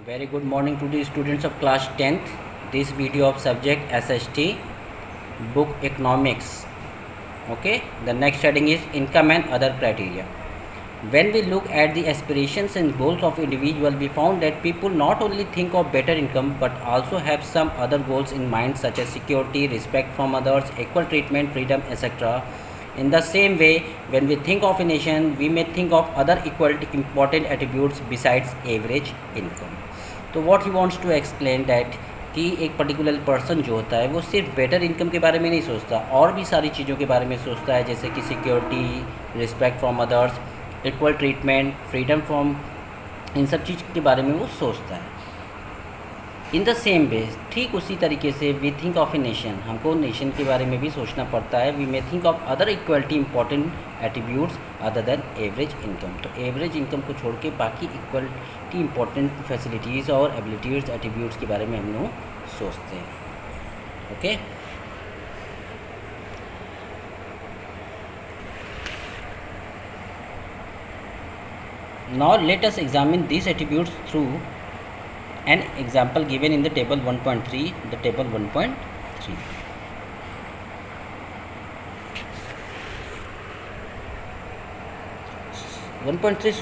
Very good morning to the students of class 10th. This video of subject SHT, book economics. Okay, the next heading is income and other criteria. When we look at the aspirations and goals of individual, we found that people not only think of better income but also have some other goals in mind, such as security, respect from others, equal treatment, freedom, etc. In the same way, when we think of a nation, we may think of other equally important attributes besides average income. तो what he wants to explain that कि एक particular person जो होता है वो सिर्फ better income के बारे में नहीं सोचता, और भी सारी चीज़ों के बारे में सोचता है, जैसे कि security, respect from others, equal treatment, freedom from, इन सब चीज़ के बारे में वो सोचता है। इन द सेम वे, ठीक उसी तरीके से we think of a nation, हमको नेशन के बारे में भी सोचना पड़ता है। We may think of other equality important attributes other than average income. तो एवरेज इनकम को छोड़ के बाकी इक्वलिटी इंपॉर्टेंट फैसिलिटीज़ और एबिलिटीज़ एट्रीब्यूट्स के बारे में हम लोग सोचते हैं। Okay, now let us examine these attributes through an example given in the table 1.3. The table 1.3.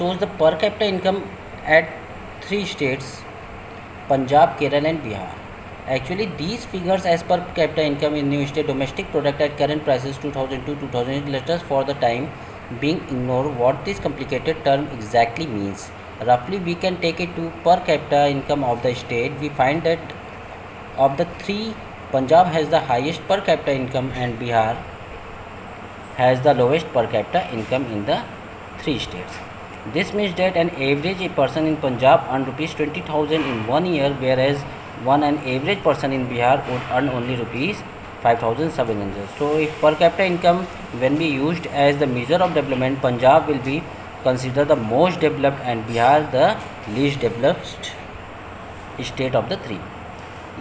shows the per capita income at three states: Punjab, Kerala and Bihar. Actually, these figures as per capita income in new state domestic product at current prices 2002-2008. Let us for the time being ignore what this complicated term exactly means. Roughly, we can take it to per capita income of the state. We find that of the three, Punjab has the highest per capita income and Bihar has the lowest per capita income in the three states. This means that an average person in Punjab earn rupees 20,000 in 1 year, whereas an average person in Bihar would earn only rupees 5,700. So, if per capita income when be used as the measure of development, Punjab will be considered the most developed and Bihar the least developed state of the three.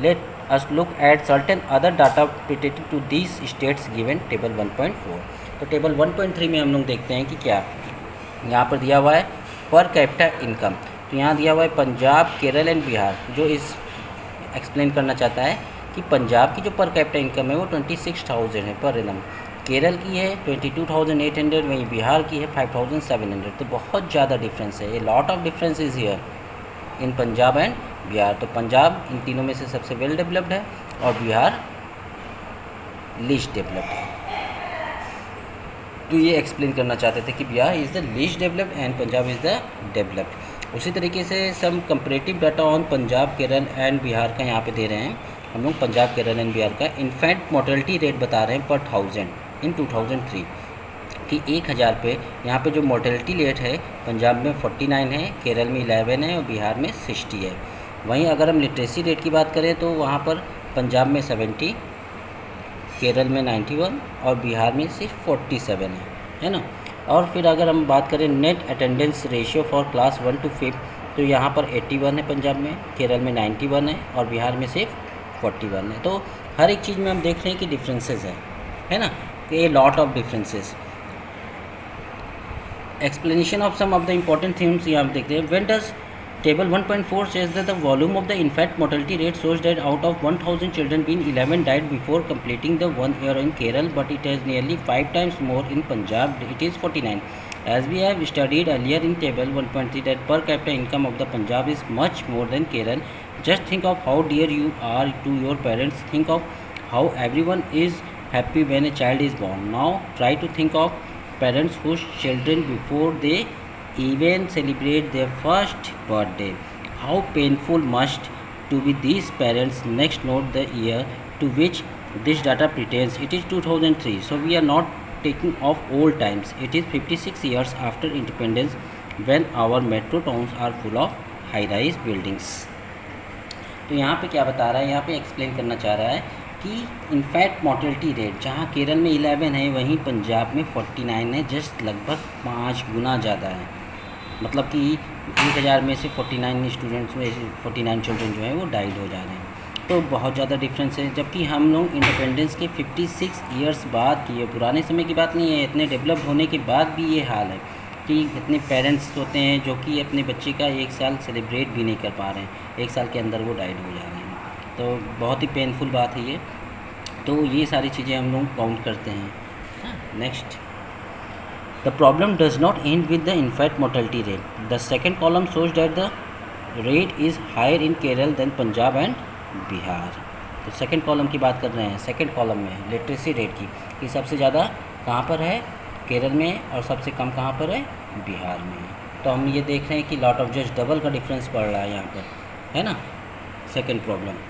Let us look at certain other data pertaining to these states given table 1.4. तो table 1.3 में हम लोग देखते हैं कि क्या यहाँ पर दिया हुआ है पर कैपिटा इनकम। तो यहाँ दिया हुआ है पंजाब, केरल एंड बिहार, जो इस एक्सप्लेन करना चाहता है कि पंजाब की जो पर कैपिटा इनकम है वो 26,000 है पर एनम, केरल की है 22,800, वहीं बिहार की है 5,700। तो बहुत ज़्यादा डिफरेंस है, ये lot of difference is here in Punjab and Bihar. तो पंजाब इन तीनों में से सबसे वेल डेवलप्ड है और बिहार लीस्ट डेवलप्ड है। तो ये एक्सप्लेन करना चाहते थे कि Bihar is the least developed and Punjab is the developed. उसी तरीके से some comparative data on Punjab, Kerala and Bihar का यहाँ पे दे रहे हैं हम लोग। पंजाब, केरल एंड बिहार का इन्फेंट मोर्टेलिटी रेट बता रहे हैं पर 1000 इन 2003 कि 1000 पे यहाँ पे जो मोर्टेलिटी रेट है पंजाब में 49 है, केरल में 11 है और बिहार में 60 है। वहीं अगर हम लिटरेसी रेट की बात करें तो वहाँ पर पंजाब में 70, केरल में 91 और बिहार में सिर्फ 47 है ना। और फिर अगर हम बात करें net attendance ratio for class 1 to 5 तो यहाँ पर 81 है पंजाब में, केरल में 91 है और बिहार में सिर्फ 41 है। तो हर एक चीज़ में हम देख रहे हैं कि डिफरेंसेस है ना, कि a lot of differences. Explanation of some of the important things यहाँ देखते हैं। When does table 1.4 says that the volume of the infant mortality rate shows that out of 1,000 children being 11 died before completing the 1 year in Kerala, but it is nearly 5 times more in Punjab, it is 49. As we have studied earlier in table 1.3 that per capita income of the Punjab is much more than Kerala. Just think of how dear you are to your parents. Think of how everyone is happy when a child is born. Now try to think of parents whose children before they even celebrate their first birthday. How painful must to be these parents. Next note the year to which this data pertains. It is 2003. So we are not taking of old times. It is 56 years after independence when our metro towns are full of high-rise buildings. तो यहाँ पे क्या बता रहा है, यहाँ पे explain करना चाह रहा है कि इनफैक्ट मोर्टेलिटी रेट जहाँ केरल में 11 है वहीं पंजाब में 49 है, जस्ट लगभग 5 गुना ज़्यादा है। मतलब कि 1000 में से 49 स्टूडेंट्स में 49 चिल्ड्रन जो है वो डाइड हो जा रहे हैं। तो बहुत ज़्यादा डिफरेंस है। जबकि हम लोग इंडिपेंडेंस के 56 ईयर्स बाद की, ये पुराने समय की बात नहीं है, इतने डेवलप होने के बाद भी ये हाल है। कि इतने पेरेंट्स होते हैं जो कि अपने बच्चे का 1 साल सेलिब्रेट भी नहीं कर पा रहे हैं, 1 साल के अंदर वो डाइड हो जा रहे हैं। तो बहुत ही पेनफुल बात है ये। तो ये सारी चीज़ें हम लोग काउंट करते हैं। Next, the problem does not end with the infant mortality rate. The second column shows that the rate is higher in Kerala than Punjab and Bihar. तो सेकेंड कॉलम की बात कर रहे हैं, सेकेंड कॉलम में लिटरेसी रेट की, कि सबसे ज़्यादा कहाँ पर है, केरल में, और सबसे कम कहाँ पर है, बिहार में। तो हम ये देख रहे हैं कि लॉट ऑफ जस्ट डबल का डिफरेंस पड़ रहा है यहाँ पर, है ना। Second problem,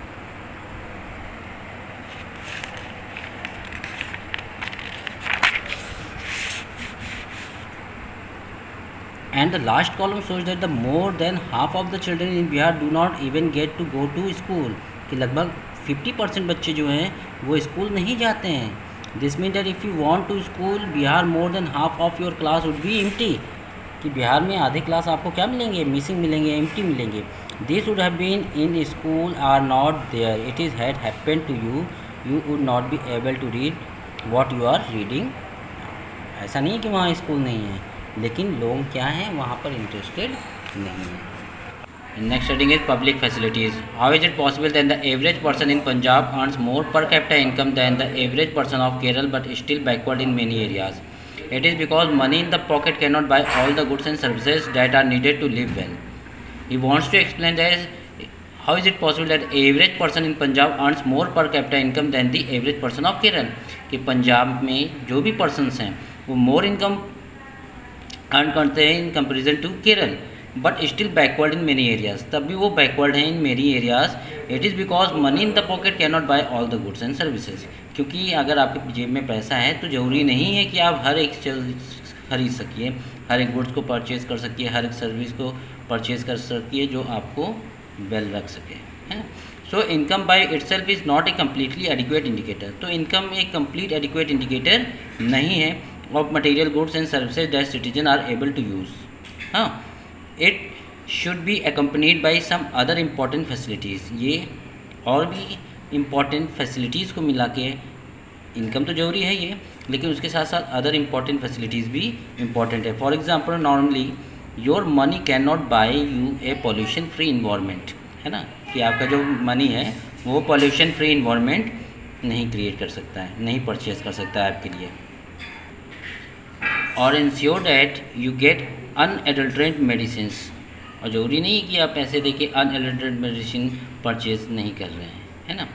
and the last column shows that the more than half of the children in Bihar do not even get to go to school, कि लगभग 50% बच्चे जो हैं वो स्कूल नहीं जाते हैं। This mean that if you want to school Bihar more than half of your class would be empty, कि बिहार में आधे क्लास आपको क्या मिलेंगे, मिसिंग मिलेंगे, एम्प्टी मिलेंगे। This would have been in school are not there, it is had happen to you, you would not be able to read what you are reading. ऐसा नहीं कि वहाँ स्कूल नहीं है, लेकिन लोग क्या हैं वहाँ पर इंटरेस्टेड नहीं है। Next heading is public facilities. How is it possible that the average person in Punjab earns more per capita income than the average person of Kerala but still backward in many areas? It is because money in the pocket can not buy all the goods and services that are needed to live well. He wants to explain that how is it possible that average person in Punjab earns more per capita income than the average person of Kerala, कि पंजाब में जो भी persons हैं वो more income earn करते हैं in comparison to Kerala, but still backward in many areas, तब भी वो बैकवर्ड हैं in many areas. It is because money in the pocket can not buy all the goods and services, क्योंकि अगर आपके जेब में पैसा है तो ज़रूरी नहीं है कि आप हर एक चीज़ खरीद सकिए, हर एक गुड्स को परचेज़ कर सकिए, हर एक सर्विस को परचेज़ कर सकिए जो आपको वेल रख सके, है। So income by itself is not a completely adequate indicator. तो इनकम एक कम्प्लीट एडिक्वेट इंडिकेटर नहीं है of material goods and services that citizens are able to use. It should be accompanied by some other important facilities. ये और भी important facilities को मिला के, इनकम तो जरूरी है ये, लेकिन उसके साथ साथ अदर important facilities भी important है। For example, normally your money can not by U A pollution free environment, है ना, कि आपका जो मनी है वो पॉल्यूशन फ्री इन्वायरमेंट नहीं क्रिएट कर सकता है, नहीं परचेज कर सकता है आपके लिए। और ensure that you get unadulterated medicine, और ज़रूरी नहीं कि आप पैसे दे के अनएडल्ट्रेटेड मेडिसिन परचेज नहीं कर रहे हैं, है ना।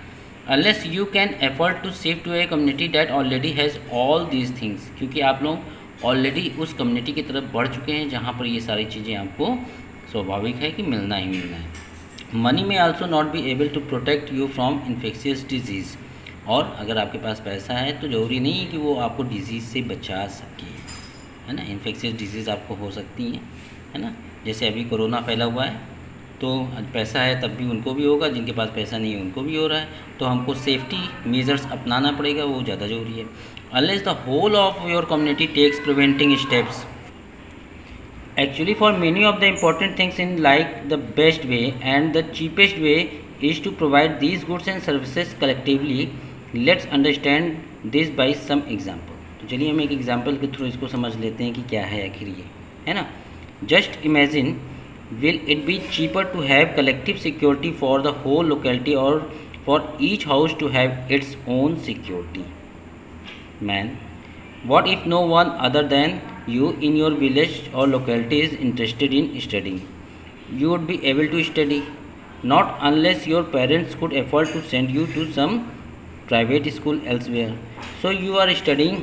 Unless you can effort to save to a community that already has all these things, क्योंकि आप लोग ऑलरेडी उस कम्युनिटी की तरफ बढ़ चुके हैं जहाँ पर ये सारी चीज़ें आपको स्वाभाविक है कि मिलना ही मिलना है। Money may also not be able to protect you from infectious disease, और अगर आपके पास पैसा है तो ज़रूरी नहीं है कि वो आपको डिजीज़ से बचा सके, है ना। इन्फेक्शियस डिजीज़ आपको हो सकती हैं, है ना। जैसे अभी कोरोना फैला हुआ है, तो पैसा है तब भी उनको भी होगा, जिनके पास पैसा नहीं है उनको भी हो रहा है। तो हमको सेफ्टी मेजर्स अपनाना पड़ेगा, वो ज़्यादा ज़रूरी है। Unless the whole of your community takes preventing steps, actually for many of the important things in like the best way and the cheapest way is to provide these goods and services collectively. Let's understand this by some example. तो चलिए हम एक example के through इसको समझ लेते हैं कि क्या है आखिर ये, है ना। Just imagine, will it be cheaper to have collective security for the whole locality और for each house to have its own security? Man, what if no one other than you in your village or locality is interested in studying? You would be able to study, not unless your parents could afford to send you to some private school elsewhere. So you are studying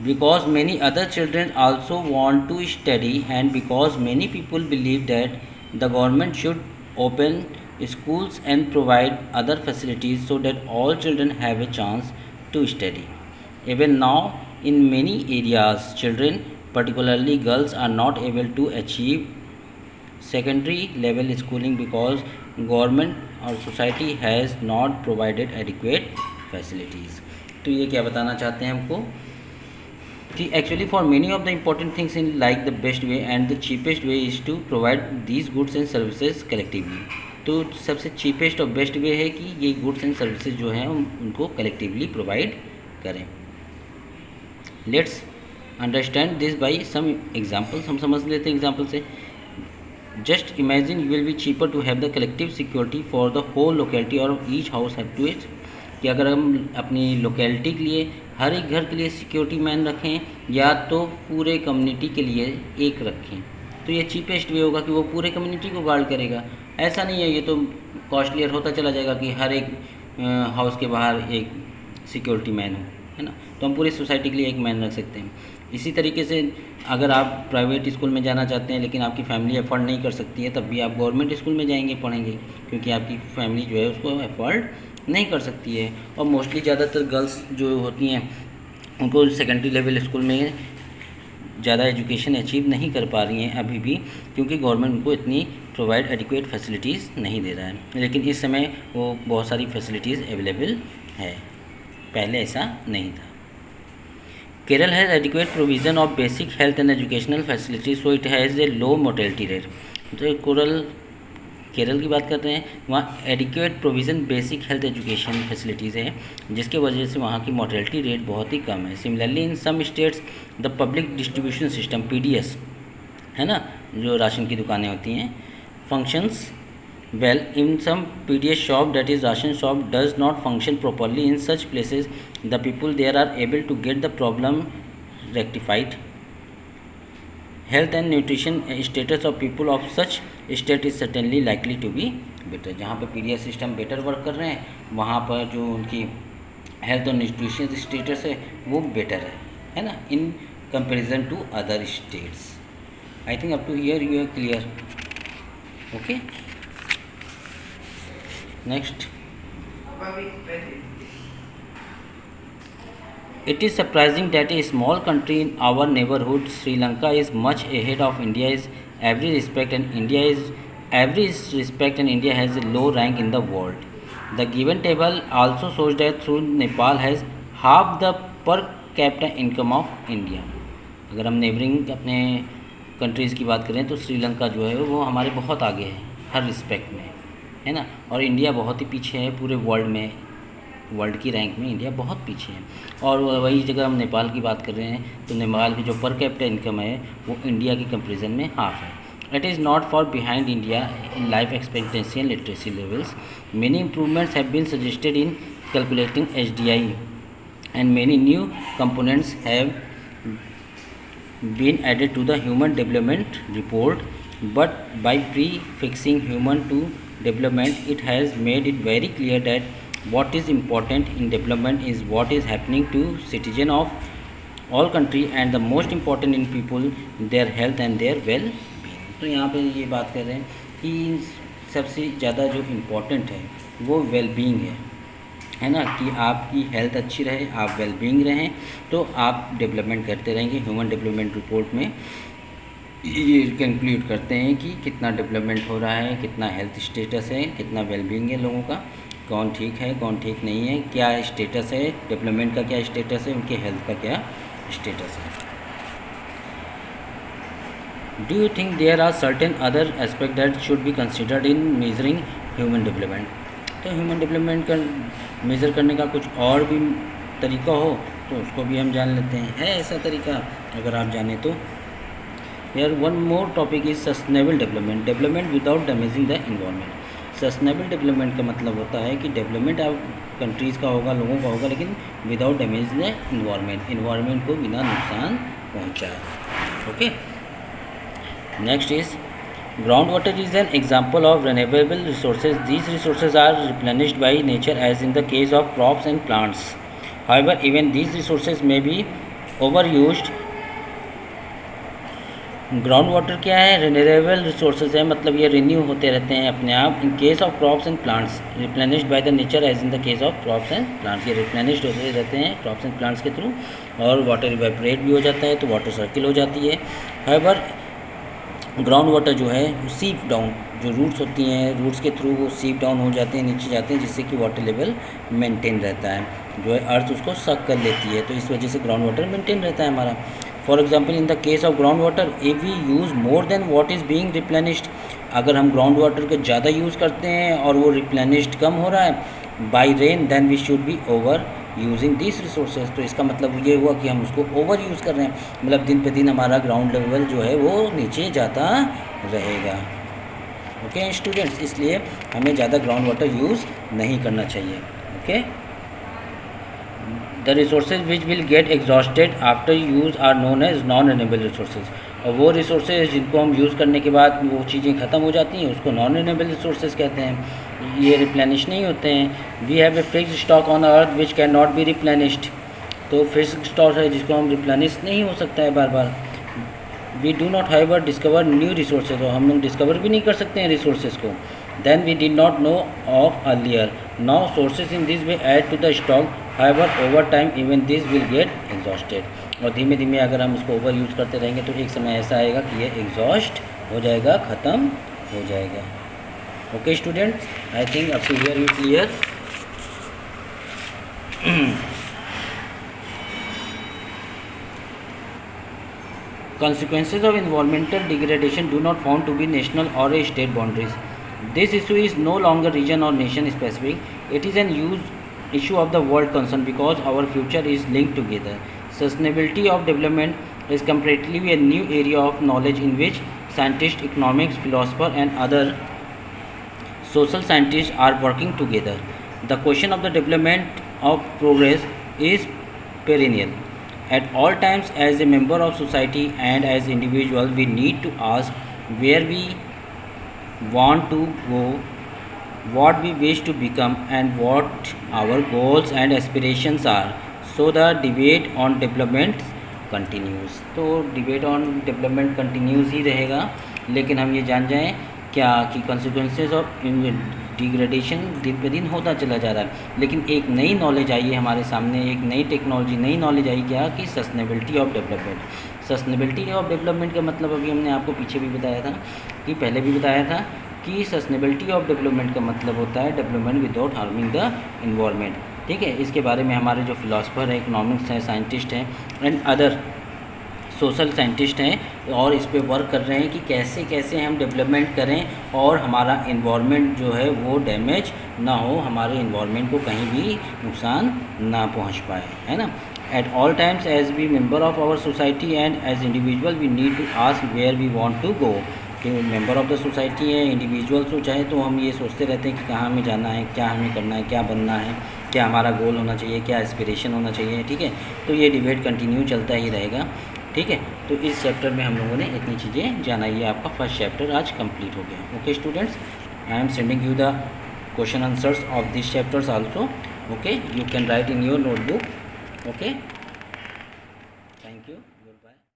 because many other children also want to study, and because many people believe that the government should open schools and provide other facilities so that all children have a chance to study. Even now, in many areas, children, particularly girls, are not able to achieve secondary level schooling because government or society has not provided adequate facilities. तो ये क्या बताना चाहते हैं हमको कि actually for many of the important things in like the best way and the cheapest way is to provide these goods and services collectively. तो सबसे चीपेस्ट और बेस्ट वे है कि ये गुड्स एंड सर्विसेज जो हैं उनको कलेक्टिवली प्रोवाइड करें। Let's understand this by some examples, हम समझ लेते हैं एग्जाम्पल से। Just imagine you will be cheaper to have the collective security for the whole locality और each house have to it, कि अगर हम अपनी लोकेलिटी के लिए हर एक घर के लिए सिक्योरिटी मैन रखें या तो पूरे कम्युनिटी के लिए एक रखें, तो ये चीपेस्ट वे होगा कि वो पूरे कम्युनिटी को गार्ड करेगा। ऐसा नहीं है, ये तो कॉस्टलियर होता चला जाएगा कि हर एक हाउस के बाहर एक सिक्योरिटी मैन हो, है ना। तो हम पूरी सोसाइटी के लिए एक मैन रख सकते हैं। इसी तरीके से अगर आप प्राइवेट स्कूल में जाना चाहते हैं लेकिन आपकी फैमिली अफोर्ड नहीं कर सकती है, तब भी आप गवर्नमेंट स्कूल में जाएंगे पढ़ेंगे, क्योंकि आपकी फैमिली जो है उसको अफोर्ड नहीं कर सकती है। और मोस्टली ज़्यादातर गर्ल्स जो होती हैं उनको सेकेंडरी लेवल स्कूल में ज़्यादा एजुकेशन अचीव नहीं कर पा रही हैं अभी भी, क्योंकि गवर्नमेंट उनको इतनी प्रोवाइड एडिक्वेट फैसिलिटीज़ नहीं दे रहा है। लेकिन इस समय वो बहुत सारी फैसिलिटीज़ अवेलेबल है, पहले ऐसा नहीं था। Kerala has adequate provision of basic health and educational facilities, so it has a low mortality rate. तो केरल की बात करते हैं, वहाँ adequate provision basic health education facilities है, जिसके वजह से वहाँ की मोर्टेलिटी रेट बहुत ही कम है। Similarly in some states the public distribution system PDS, है ना, जो राशन की दुकानें होती हैं, functions well in some PDS shop, that is ration shop, does not function properly. In such places the people there are able to get the problem rectified. Health and nutrition status of people of such state is certainly likely to be better. जहाँ पे PDS system better work कर रहे हैं वहाँ पर जो उनकी health और न्यूट्रिशन स्टेटस है वो बेटर है ना, in comparison to other states. I think up to here you are clear. Okay, next, it is surprising that a small country in our neighborhood, Sri Lanka, is much ahead of India in every respect, and India has a low rank in the world. The given table also shows that through Nepal has half the per capita income of India. अगर हम neighbouring अपने countries की बात करें तो श्रीलंका जो है वो हमारे बहुत आगे है हर रिस्पेक्ट में, है ना। और इंडिया बहुत ही पीछे है पूरे वर्ल्ड में, वर्ल्ड की रैंक में इंडिया बहुत पीछे है। और वही जगह हम नेपाल की बात कर रहे हैं तो नेपाल की जो पर कैपिटा इनकम है वो इंडिया की कंपैरिजन में हाफ है। It is not for behind India in life expectancy and literacy levels. Many improvements have been suggested in calculating HDI and many new components have been added to the Human Development Report, but by prefixing human to development, it has made it very clear that what is important in development is what is happening to citizen of all country, and the most important in people, their health and their well-being. तो यहाँ पे ये बात कर रहे हैं कि सबसे ज़्यादा जो इम्पोर्टेंट है वो वेलबींग है ना, कि आपकी हेल्थ अच्छी रहे, आप वेलबींग रहें तो आप डेवलपमेंट करते रहेंगे। ह्यूमन डेवलपमेंट रिपोर्ट में ये कंक्लूड करते हैं कि कितना डेवलपमेंट हो रहा है, कितना हेल्थ स्टेटस है, कितना वेलबींग है लोगों का, कौन ठीक है कौन ठीक नहीं है, क्या स्टेटस है डेवलपमेंट का, क्या स्टेटस है उनके हेल्थ का, क्या स्टेटस है। Do you think there are certain other aspect that should be considered in measuring human development? तो ह्यूमन डेवलपमेंट का मेज़र करने का कुछ और भी तरीका हो तो उसको भी हम जान लेते हैं। है ऐसा तरीका अगर आप जाने तो। यार one more topic is sustainable development, development without damaging the environment. Sustainable development का मतलब होता है कि डेवलपमेंट आप कंट्रीज़ का होगा, लोगों का होगा, लेकिन विदाउट डैमेज द एनवायरनमेंट को बिना नुकसान पहुँचाए। Okay, next is groundwater is an example of renewable resources. These resources are replenished by nature as in the case of crops and plants. However, even these resources may be overused. Ground water क्या है? Renewable resources है, मतलब ये renew होते रहते हैं अपने आप। In case of crops and plants replenished by the nature as in the case of crops and plants. ये रिप्लेनिश्ड होते रहते हैं क्रॉप्स एंड प्लांट्स के थ्रू, और वाटर इवेपोरेट भी हो जाता है तो वाटर सर्किल हो जाती है। हाउएवर ग्राउंड वाटर जो है वो सीप डाउन, जो रूट्स होती हैं रूट्स के थ्रू वो सीप डाउन हो जाते हैं, नीचे जाते हैं, जिससे कि वाटर लेवल मेंटेन रहता है, जो है अर्थ उसको सक कर लेती है, तो इस वजह से ग्राउंड वाटर मेंटेन रहता है हमारा। For example in the case of ground water, if we use more than what is being replenished, अगर हम ग्राउंड वाटर को ज़्यादा यूज़ करते हैं और वो रिप्लेनिश्ड कम हो रहा है by rain, then we should be over using this resources. तो इसका मतलब ये हुआ कि हम उसको ओवर यूज़ कर रहे हैं, मतलब दिन पे दिन हमारा ग्राउंड लेवल जो है वो नीचे जाता रहेगा। ओके स्टूडेंट्स, इसलिए हमें ज़्यादा ग्राउंड वाटर यूज़ नहीं करना चाहिए। Okay, the resources which will get exhausted after use are known as non renewable resources. और वो रिसोर्सेज जिनको हम यूज़ करने के बाद वो चीज़ें ख़त्म हो जाती हैं उसको नॉन रिन्यूएबल रिसोर्सेज कहते हैं। ये रिप्लेनिश नहीं होते हैं। We have a fixed stock on earth which can not be replenished. तो फिक्स्ड स्टॉक है जिसको हम रिप्लेनिश नहीं हो सकता है बार बार। वी डू नॉट हाइवर डिस्कवर न्यू रिसोर्सेज, और हम लोग डिस्कवर भी नहीं कर सकते हैं रिसोर्सेज को। Then we did not know of earlier. Now sources in this way add to the stock, however over time even this will get exhausted. और धीमे धीमे अगर हम उसको ओवर यूज़ करते रहेंगे तो एक समय ऐसा आएगा कि ये एग्जॉस्ट हो जाएगा, ख़त्म हो जाएगा। Okay students, I think up to here you clear. Consequences of environmental degradation do not found to be national or state boundaries. This issue is no longer region or nation specific. It is an issue of the world concern because our future is linked together. Sustainability of development is completely a new area of knowledge in which scientists, economics, philosophers and other social scientists are working together. The question of the development of progress is perennial. At all times, as a member of society and as individual, we need to ask where we want to go, what we wish to become, and what our goals and aspirations are. So the debate on development continues. तो debate on development continuous ही रहेगा, लेकिन हम ये जान जाएं क्या कि consequences of degradation दिन पे दिन होता चला जा रहा है। लेकिन एक नई नॉलेज आई है हमारे सामने, एक नई टेक्नोलॉजी, नई नॉलेज आई क्या कि sustainability of development. Sustainability of development का मतलब अभी हमने आपको पीछे भी बताया था कि पहले भी बताया था कि सस्टेनेबिलिटी ऑफ डेवलपमेंट का मतलब होता है development without harming the environment. ठीक है, इसके बारे में हमारे जो फिलोसफर हैं, इकोनॉमिक्स हैं, साइंटिस्ट हैं एंड अदर सोशल साइंटिस्ट हैं और इस पे वर्क कर रहे हैं कि कैसे कैसे हम डेवलपमेंट करें और हमारा इन्वायरमेंट जो है वो डैमेज ना हो, हमारे इन्वायरमेंट को कहीं भी नुकसान ना पहुंच पाए, है ना। At all times as we member of our society and as individual we need to ask where we want to go. कि मेंबर ऑफ द सोसाइटी है, इंडिविजुअल्स हो चाहे, तो हम ये सोचते रहते हैं कि कहाँ हमें जाना है, क्या हमें करना है, क्या बनना है, क्या हमारा गोल होना चाहिए, क्या एस्पिरेशन होना चाहिए। ठीक है, तो ये डिबेट कंटिन्यू चलता ही रहेगा। ठीक है, तो इस चैप्टर में हम लोगों ने इतनी चीज़ें जाना। ये आपका फर्स्ट चैप्टर आज कंप्लीट हो गया। Okay students, I am sending you the question answers of this chapters also. Okay, you can write in your notebook. Okay.